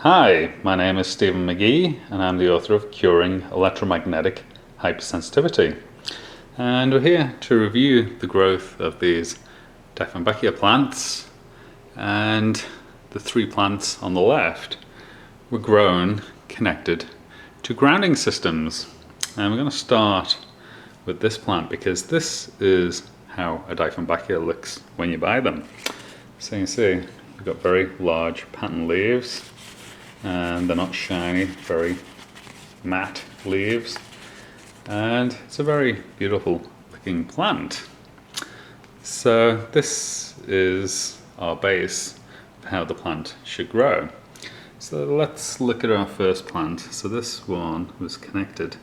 Hi, my name is Stephen McGee and I'm the author of Curing Electromagnetic Hypersensitivity. And we're here to review the growth of these Dieffenbachia plants, and the three plants on the left were grown connected to grounding systems. And we're going to start with this plant because this is how a Dieffenbachia looks when you buy them. So you can see you've got very large pattern leaves, and they're not shiny, very matte leaves, and it's a very beautiful looking plant. So this is our base of how the plant should grow. So let's look at our first plant. So this one was connected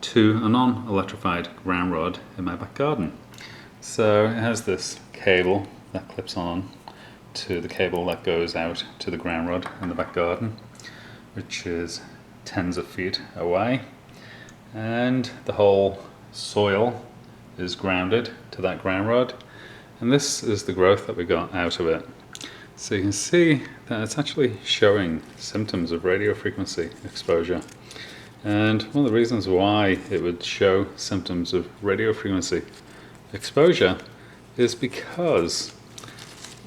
to a non-electrified ground rod in my back garden. So it has this cable that clips on to the cable that goes out to the ground rod in the back garden, which is tens of feet away, and the whole soil is grounded to that ground rod, and this is the growth that we got out of it. So you can see that it's actually showing symptoms of radio frequency exposure, and one of the reasons why it would show symptoms of radio frequency exposure is because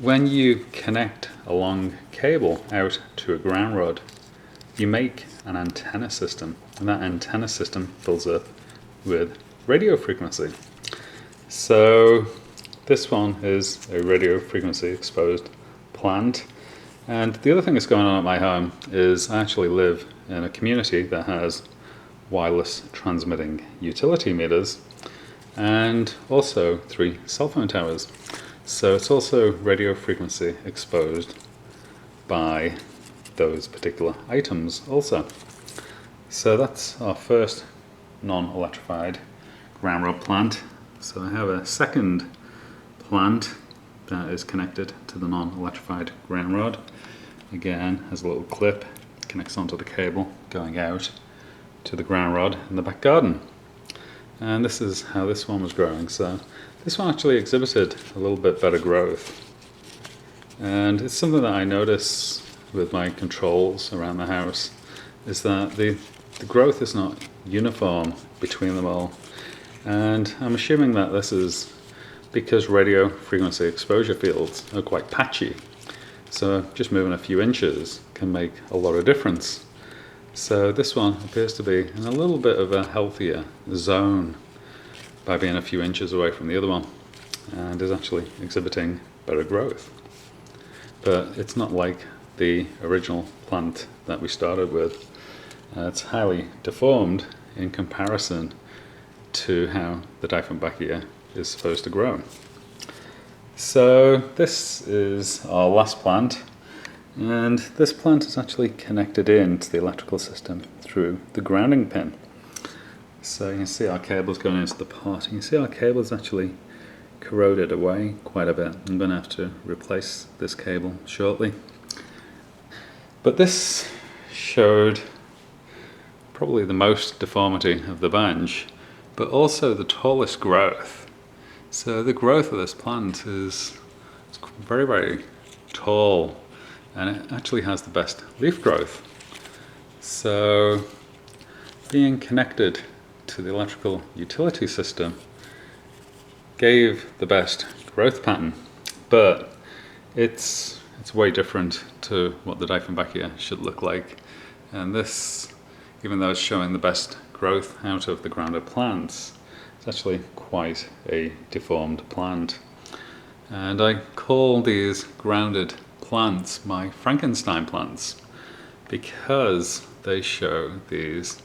when you connect a long cable out to a ground rod, you make an antenna system, and that antenna system fills up with radio frequency. So this one is a radio frequency exposed plant. And the other thing that's going on at my home is I actually live in a community that has wireless transmitting utility meters and also 3 cell phone towers. So it's also radio frequency exposed by those particular items also. So that's our first non-electrified ground rod plant. So I have a second plant that is connected to the non-electrified ground rod. Again, has a little clip, connects onto the cable going out to the ground rod in the back garden. And this is how this one was growing. So this one actually exhibited a little bit better growth. And it's something that I notice with my controls around the house, is that the growth is not uniform between them all. And I'm assuming that this is because radio frequency exposure fields are quite patchy. So just moving a few inches can make a lot of difference. So this one appears to be in a little bit of a healthier zone by being a few inches away from the other one, and is actually exhibiting better growth. But it's not like the original plant that we started with. It's highly deformed in comparison to how the Dieffenbachia is supposed to grow. So this is our last plant, and this plant is actually connected into the electrical system through the grounding pin. So you can see our cable's going into the pot. You can see our cable is actually corroded away quite a bit. I'm going to have to replace this cable shortly. But this showed probably the most deformity of the bunch, but also the tallest growth. So the growth of this plant is very, very tall, and it actually has the best leaf growth. So being connected to the electrical utility system gave the best growth pattern, but it's way different to what the Dieffenbachia should look like. And this, even though it's showing the best growth out of the grounded plants, it's actually quite a deformed plant. And I call these grounded plants my Frankenstein plants because they show these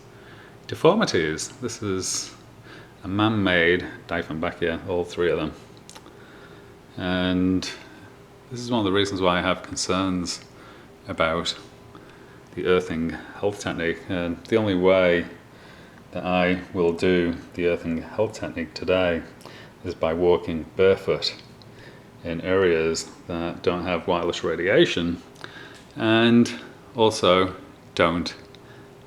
deformities. This is a man-made Dieffenbachia, all 3 of them. And this is one of the reasons why I have concerns about the earthing health technique. And the only way that I will do the earthing health technique today is by walking barefoot in areas that don't have wireless radiation and also don't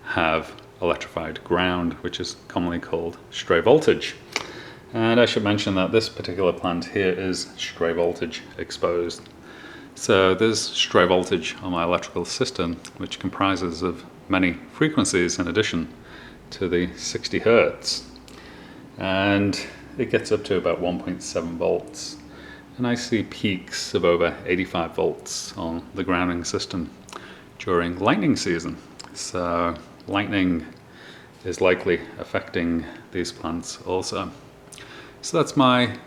have electrified ground, which is commonly called stray voltage. And I should mention that this particular plant here is stray voltage exposed. So there's stray voltage on my electrical system, which comprises of many frequencies in addition to the 60 Hertz. And it gets up to about 1.7 volts. And I see peaks of over 85 volts on the grounding system during lightning season. So lightning is likely affecting these plants also. So that's my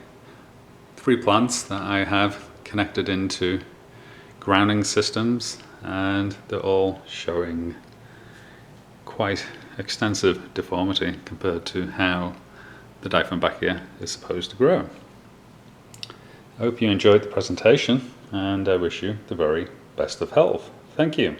3 plants that I have connected into grounding systems, and they're all showing quite extensive deformity compared to how the Dieffenbachia is supposed to grow. I hope you enjoyed the presentation, and I wish you the very best of health. Thank you.